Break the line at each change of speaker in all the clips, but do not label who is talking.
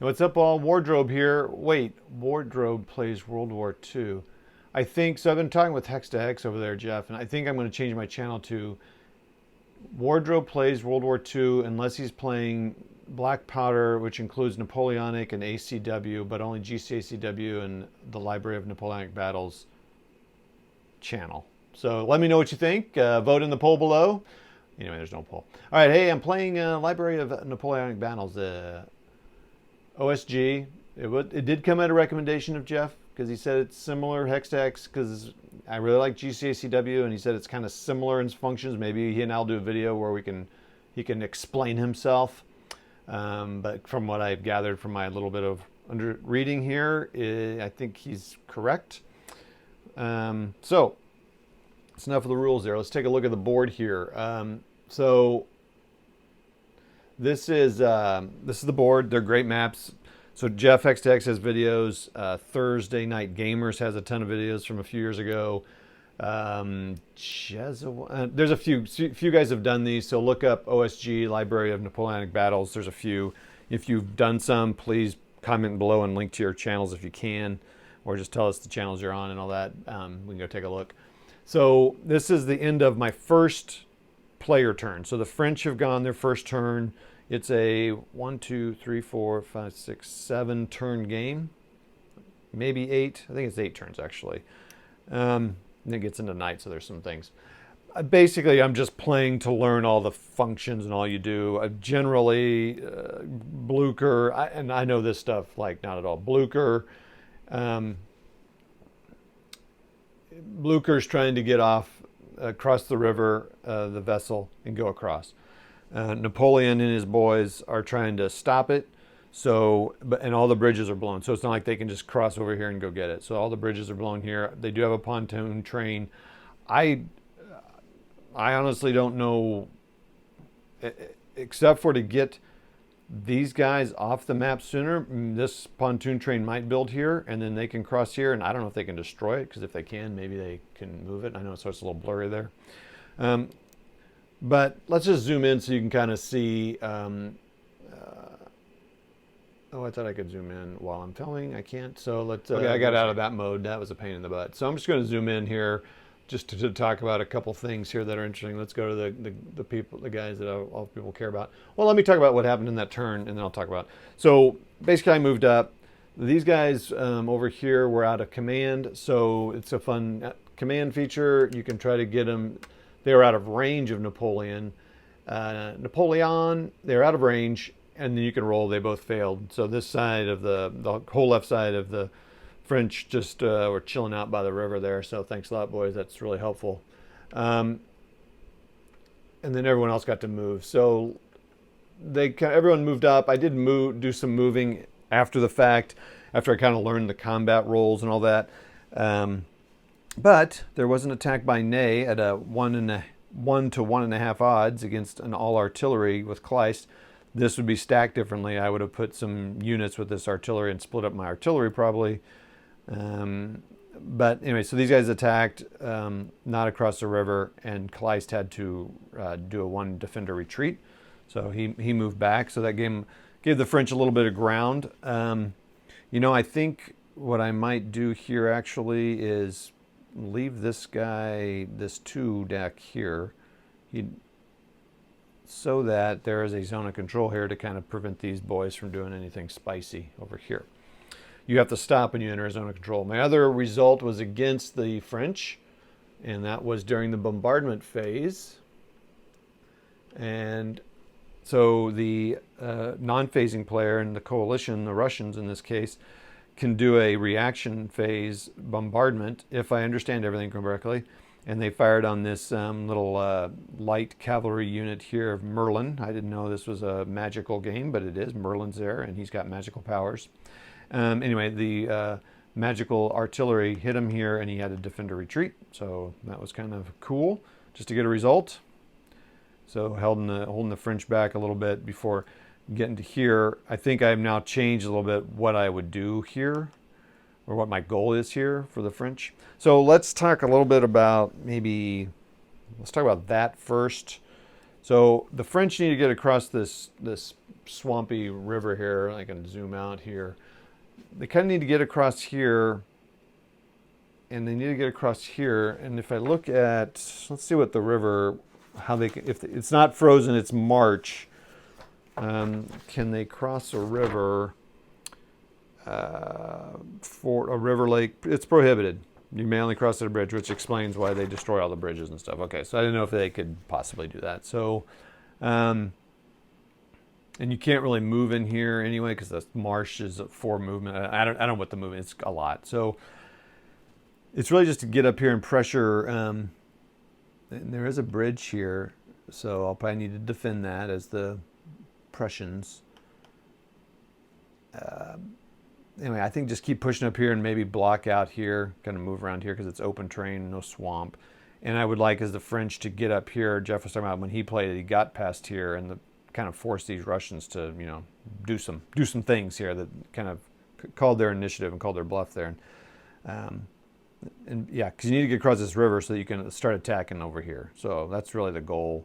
What's up, all? Wardrobe here. Wait, Wardrobe plays World War II. I think so. I've been talking with Hex to Hex over there, Jeff, and I think I'm going to change my channel to Wardrobe plays World War II unless he's playing Black Powder, which includes Napoleonic and ACW, but only GCACW and the Library of Napoleonic Battles channel. So let me know what you think. Vote in the poll below. Anyway, there's no poll. All right, hey, I'm playing Library of Napoleonic Battles. OSG. It did come at a recommendation of Jeff because he said it's similar Hex to Hex because I really like GCACW and he said it's kind of similar in functions. Maybe he and I'll do a video where he can explain himself. But from what I've gathered from my little bit of reading here, I think he's correct. So that's enough of the rules there. Let's take a look at the board here. So this is the board. They're great maps. So Jeff XTX has videos. Thursday Night Gamers has a ton of videos from a few years ago. There's a few guys have done these. So look up OSG Library of Napoleonic Battles. There's a few. If you've done some, please comment below and link to your channels if you can, or just tell us the channels you're on and all that. We can go take a look. So this is the end of my first player turn. So the French have gone their first turn. It's a 1, 2, 3, 4, 5, 6, 7 turn game. Maybe 8. I think it's 8 turns actually. And it gets into night, so there's some things. Basically, I'm just playing to learn all the functions and all you do. Generally, Blucher, and I know this stuff like not at all. Blucher's trying to get across the river, the vessel, and go across. Napoleon and his boys are trying to stop it. And all the bridges are blown. So it's not like they can just cross over here and go get it. So all the bridges are blown here. They do have a pontoon train. I honestly don't know, except for to get these guys off the map sooner. This pontoon train might build here, and then they can cross here. And I don't know if they can destroy it, because if they can, maybe they can move it. I know, so it's a little blurry there. But let's just zoom in so you can kind of see. Oh, I thought I could zoom in while I'm filming. I can't. So let's. Okay, I got out of that mode. That was a pain in the butt. So I'm just going to zoom in here, just to talk about a couple things here that are interesting. Let's go to the guys that all people care about. Well, let me talk about what happened in that turn, and then I'll talk about. So basically, I moved up. These guys over here were out of command, so it's a fun command feature. You can try to get them. They were out of range of Napoleon. They're out of range, and then you can roll. They both failed. So this side of the whole left side of the French just were chilling out by the river there. So thanks a lot, boys. That's really helpful. And then everyone else got to move. So everyone moved up. I did do some moving after the fact, after I kind of learned the combat roles and all that. But there was an attack by Ney at a 1 to 1.5 odds against an all artillery with Kleist. This would be stacked differently. I would have put some units with this artillery and split up my artillery probably. But anyway, so these guys attacked not across the river, and Kleist had to do a 1 defender retreat. So he moved back. So that gave the French a little bit of ground. I think what I might do here actually is leave this guy, this 2 deck here, so that there is a zone of control here to kind of prevent these boys from doing anything spicy over here. You have to stop when you enter a zone of control. My other result was against the French, and that was during the bombardment phase. And so the non-phasing player in the coalition, the Russians in this case, can do a reaction phase bombardment, if I understand everything correctly. And they fired on this little light cavalry unit here of Merlin. I didn't know this was a magical game, but it is. Merlin's there, and he's got magical powers. Anyway, the magical artillery hit him here, and he had a defender retreat. So that was kind of cool, just to get a result. So holding the French back a little bit before getting to here. I think I've now changed a little bit what I would do here, or what my goal is here for the French. So let's talk a little bit about let's talk about that first. So the French need to get across this swampy river here. I can zoom out here. They kind of need to get across here, and they need to get across here. And if I look at, let's see what the river, how they can, if it's not frozen, it's March. Can they cross a river? For a river lake, it's prohibited. You may only cross at a bridge, which explains why they destroy all the bridges and stuff. Okay, so I didn't know if they could possibly do that. So, and you can't really move in here anyway because the marsh is for movement. I don't know what the movement is. It's a lot. So it's really just to get up here and pressure. And there is a bridge here, so I'll probably need to defend that as the Prussians. Anyway, I think just keep pushing up here and maybe block out here, kind of move around here because it's open terrain, no swamp. And I would like as the French to get up here. Jeff was talking about when he played it, he got past here and kind of forced these Russians to, do some things here that kind of called their initiative and called their bluff there. And yeah, because you need to get across this river so that you can start attacking over here. So that's really the goal.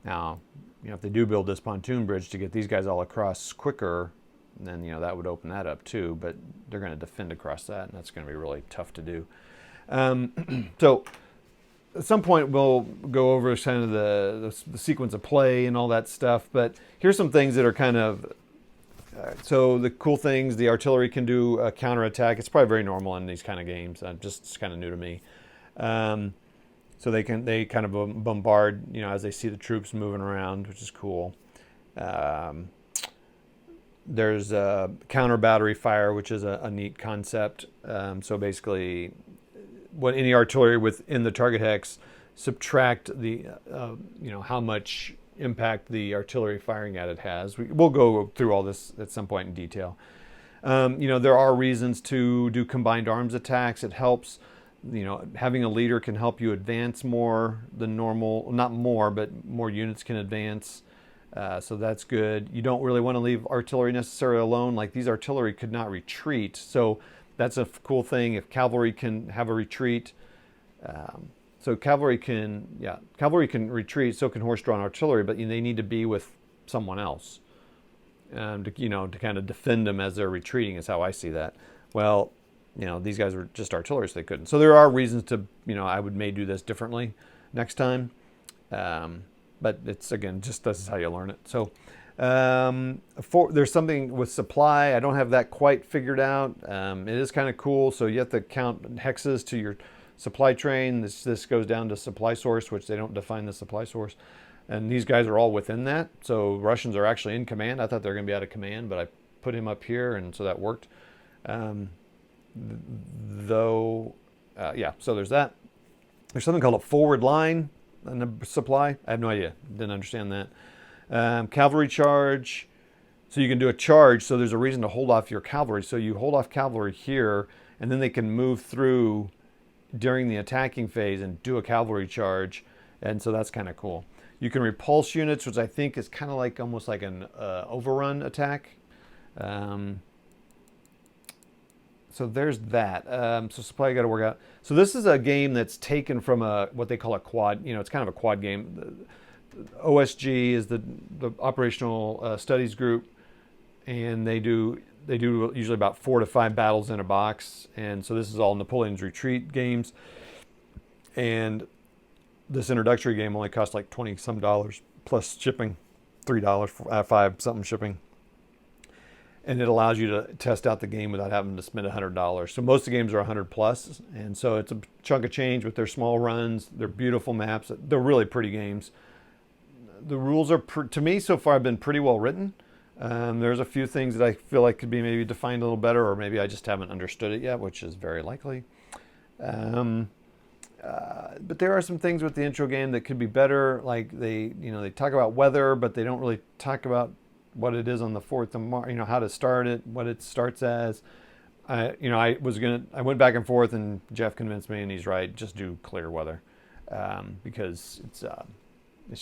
Now, if they do build this pontoon bridge to get these guys all across quicker, then that would open that up too, but they're going to defend across that, and that's going to be really tough to do. So at some point we'll go over kind of the sequence of play and all that stuff, but here's some things that are kind of so the cool things. The artillery can do a counterattack. It's probably very normal in these kind of games. It's kind of new to me. So they kind of bombard as they see the troops moving around, which is cool. There's a counter battery fire, which is a neat concept. So basically, any artillery within the target hex, subtract the how much impact the artillery firing at it has. We'll go through all this at some point in detail. There are reasons to do combined arms attacks. It helps. Having a leader can help you advance more than normal. Not more, but more units can advance. So that's good. You don't really want to leave artillery necessarily alone. Like these artillery could not retreat. So that's a cool thing. If cavalry can have a retreat. So cavalry can retreat, so can horse-drawn artillery, but they need to be with someone else. To kind of defend them as they're retreating is how I see that. Well, these guys were just artillery, so they couldn't. So there are reasons to, I may do this differently next time. But it's, again, just this is how you learn it. So there's something with supply. I don't have that quite figured out. It is kind of cool. So you have to count hexes to your supply train. This goes down to supply source, which they don't define the supply source. And these guys are all within that. So Russians are actually in command. I thought they were going to be out of command, but I put him up here, and so that worked. So there's that. There's something called a forward line in the supply. I have no idea. Didn't understand that. Cavalry charge. So you can do a charge. So there's a reason to hold off your cavalry. So you hold off cavalry here, and then they can move through during the attacking phase and do a cavalry charge. And so that's kind of cool. You can repulse units, which I think is kind of like almost like an overrun attack. So there's that. So supply got to work out. So this is a game that's taken from what they call a quad. It's kind of a quad game. OSG is the operational studies group, and they do usually about 4 to 5 battles in a box. And so this is all Napoleon's retreat games. And this introductory game only costs like $20 some plus shipping, $3, 5 something shipping. And it allows you to test out the game without having to spend $100. So most of the games are 100 plus, and so it's a chunk of change with their small runs. They're beautiful maps. They're really pretty games. The rules are, to me, so far have been pretty well written. There's a few things that I feel like could be maybe defined a little better, or maybe I just haven't understood it yet, which is very likely. But there are some things with the intro game that could be better. Like they talk about weather, but they don't really talk about what it is on the 4th of March, how to start it, what it starts as. I went back and forth, and Jeff convinced me, and he's right. Just do clear weather, because it's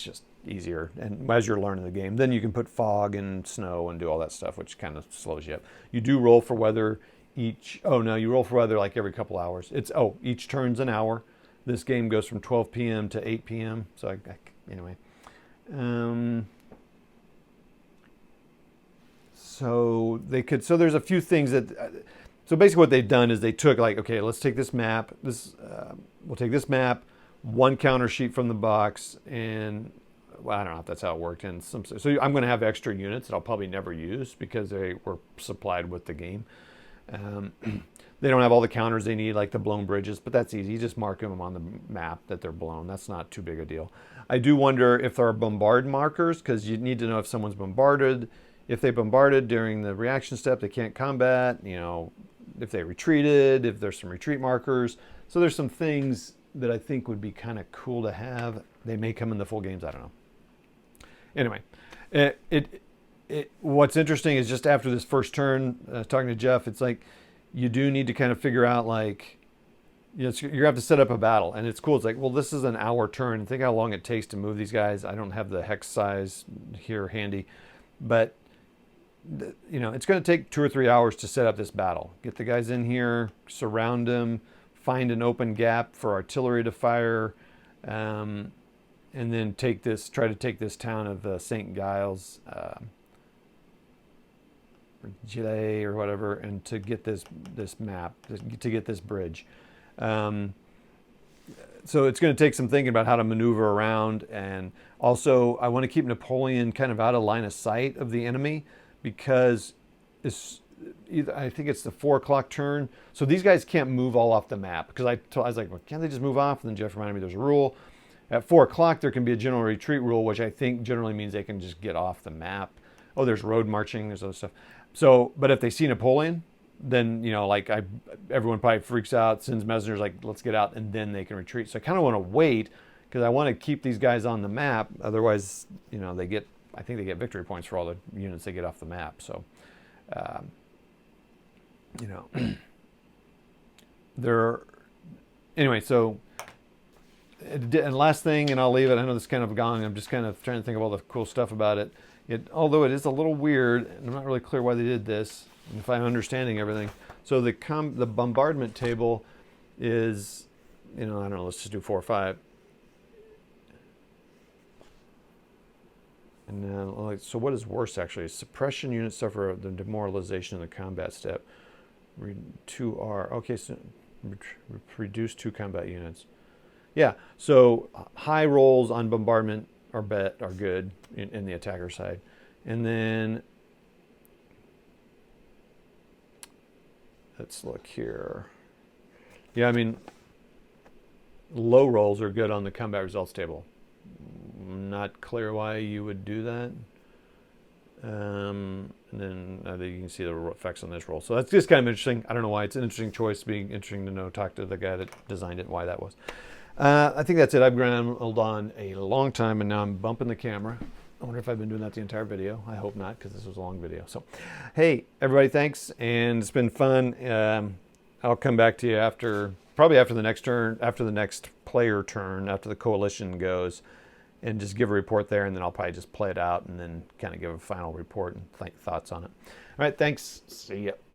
just easier. And as you're learning the game, then you can put fog and snow and do all that stuff, which kind of slows you up. You do roll for weather you roll for weather like every couple hours. Each turn's an hour. This game goes from 12 p.m. to 8 p.m. So anyway. so there's a few things that, so basically what they've done is they took like, okay, let's take this map, we'll take this map, one counter sheet from the box, and well, I don't know if that's how it worked. And so I'm going to have extra units that I'll probably never use because they were supplied with the game. They don't have all the counters they need, like the blown bridges, but that's easy. You just mark them on the map that they're blown. That's not too big a deal. I do wonder if there are bombard markers, because you need to know if someone's bombarded. If they bombarded during the reaction step, they can't combat. You know, if they retreated, if there's some retreat markers. So there's some things that I think would be kind of cool to have. They may come in the full games. I don't know. Anyway, what's interesting is just after this first turn, talking to Jeff, it's like you do need to kind of figure out, like, you know, you're going to have to set up a battle. And it's cool. It's like, well, this is an hour turn. Think how long it takes to move these guys. I don't have the hex size here handy, but you know, it's going to take 2 or 3 hours to set up this battle. Get the guys in here, surround them, find an open gap for artillery to fire, and then try to take this town of St. Giles, or Gilet or whatever, and to get this map, to get this bridge. So it's going to take some thinking about how to maneuver around, and also I want to keep Napoleon kind of out of line of sight of the enemy, because I think it's the 4 o'clock turn. So these guys can't move all off the map, because I was like, well, can't they just move off? And then Jeff reminded me there's a rule. At 4 o'clock, there can be a general retreat rule, which I think generally means they can just get off the map. Oh, there's road marching, there's other stuff. So, but if they see Napoleon, then, you know, like everyone probably freaks out, sends messengers like, let's get out, and then they can retreat. So I kind of want to wait, because I want to keep these guys on the map. Otherwise, you know, I think they get victory points for all the units they get off the map. So, you know, anyway, so, and last thing, and I'll leave it. I know this is kind of gone. I'm just kind of trying to think of all the cool stuff about it. Although it is a little weird, and I'm not really clear why they did this, if I'm understanding everything. So the bombardment table is, you know, I don't know, let's just do 4 or 5. And so what is worse, actually? Suppression units suffer the demoralization in the combat step. 2R. Okay, so reduce 2 combat units. Yeah, so high rolls on bombardment are good in the attacker side. And then let's look here. Yeah, I mean, low rolls are good on the combat results table. Not clear why you would do that. And then you can see the effects on this roll. So that's just kind of interesting. I don't know why. It's an interesting choice. Being interesting to know. Talk to the guy that designed it, why that was. I think that's it. I've rambled on a long time, and now I'm bumping the camera. I wonder if I've been doing that the entire video. I hope not, because this was a long video. So, hey, everybody, thanks, and it's been fun. I'll come back to you probably after the next turn, after the next player turn, after the coalition goes, and just give a report there, and then I'll probably just play it out and then kind of give a final report and thoughts on it. All right, thanks. See ya.